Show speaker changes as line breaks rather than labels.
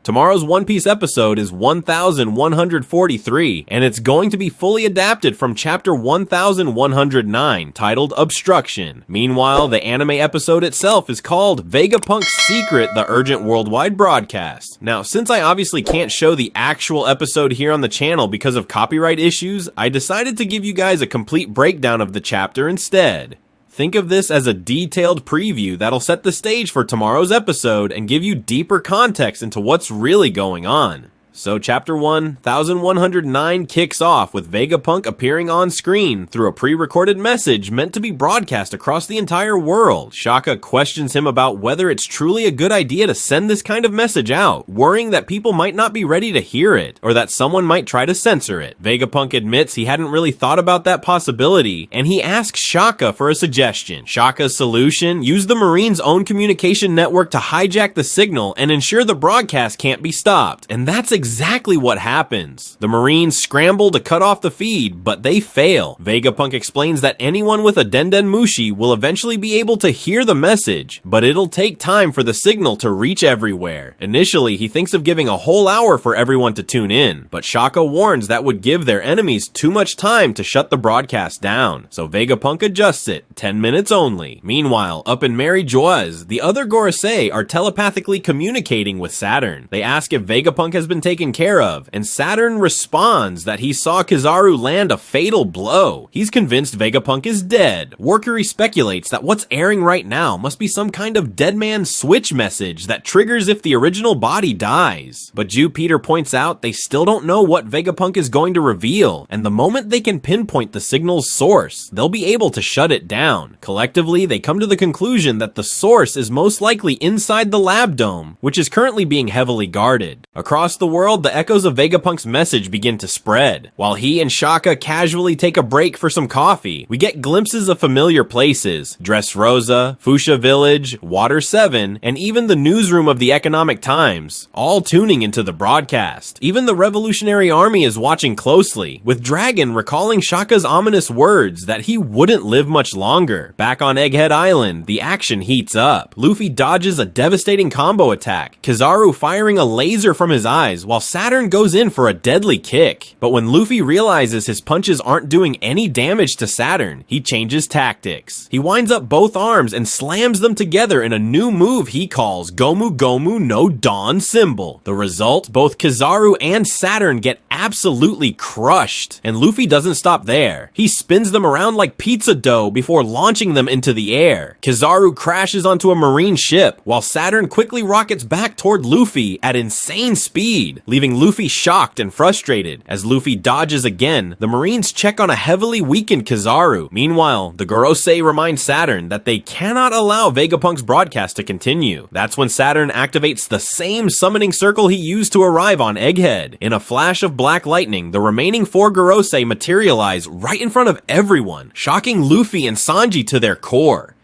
Tomorrow's One Piece episode is 1143, and it's going to be fully adapted from chapter 1109, titled Obstruction. Meanwhile, the anime episode itself is called Vegapunk's Secret, the Urgent Worldwide Broadcast. Now, since I obviously can't show the actual episode here on the channel because of copyright issues, I decided to give you guys a complete breakdown of the chapter instead. Think of this as a detailed preview that'll set the stage for tomorrow's episode and give you deeper context into what's really going on. So chapter 1109 kicks off with Vegapunk appearing on screen through a pre-recorded message meant to be broadcast across the entire world. Shaka questions him about whether it's truly a good idea to send this kind of message out, worrying that people might not be ready to hear it, or that someone might try to censor it. Vegapunk admits he hadn't really thought about that possibility, and he asks Shaka for a suggestion. Shaka's solution: use the Marine's own communication network to hijack the signal and ensure the broadcast can't be stopped. And that's exactly what happens. The Marines scramble to cut off the feed, but they fail. Vegapunk explains that anyone with a Denden Mushi will eventually be able to hear the message, but it'll take time for the signal to reach everywhere. Initially, he thinks of giving a whole hour for everyone to tune in, but Shaka warns that would give their enemies too much time to shut the broadcast down, so Vegapunk adjusts it, 10 minutes only. Meanwhile, up in Mary Joa's, the other Gorosei are telepathically communicating with Saturn. They ask if Vegapunk has been taken care of, and Saturn responds that he saw Kizaru land a fatal blow. He's convinced Vegapunk is dead. Workery speculates that what's airing right now must be some kind of dead man switch message that triggers if the original body dies. But Peter points out they still don't know what Vegapunk is going to reveal, and the moment they can pinpoint the signal's source, they'll be able to shut it down. Collectively, they come to the conclusion that the source is most likely inside the lab dome, which is currently being heavily guarded. Across the world, the echoes of Vegapunk's message begin to spread. While he and Shaka casually take a break for some coffee, we get glimpses of familiar places: Dressrosa, Fuchsia Village, Water 7, and even the newsroom of the Economic Times, all tuning into the broadcast. Even the Revolutionary Army is watching closely, with Dragon recalling Shaka's ominous words that he wouldn't live much longer. Back on Egghead Island, the action heats up. Luffy dodges a devastating combo attack, Kizaru firing a laser from his eyes, while Saturn goes in for a deadly kick. But when Luffy realizes his punches aren't doing any damage to Saturn, he changes tactics. He winds up both arms and slams them together in a new move he calls Gomu Gomu no Dawn Symbol. The result? Both Kizaru and Saturn get absolutely crushed, and Luffy doesn't stop there. He spins them around like pizza dough before launching them into the air. Kizaru crashes onto a marine ship, while Saturn quickly rockets back toward Luffy at insane speed, leaving Luffy shocked and frustrated. As Luffy dodges again, the Marines check on a heavily weakened Kizaru. Meanwhile, the Gorosei remind Saturn that they cannot allow Vegapunk's broadcast to continue. That's when Saturn activates the same summoning circle he used to arrive on Egghead. In a flash of black lightning, the remaining 4 Gorosei materialize right in front of everyone, shocking Luffy and Sanji to their core.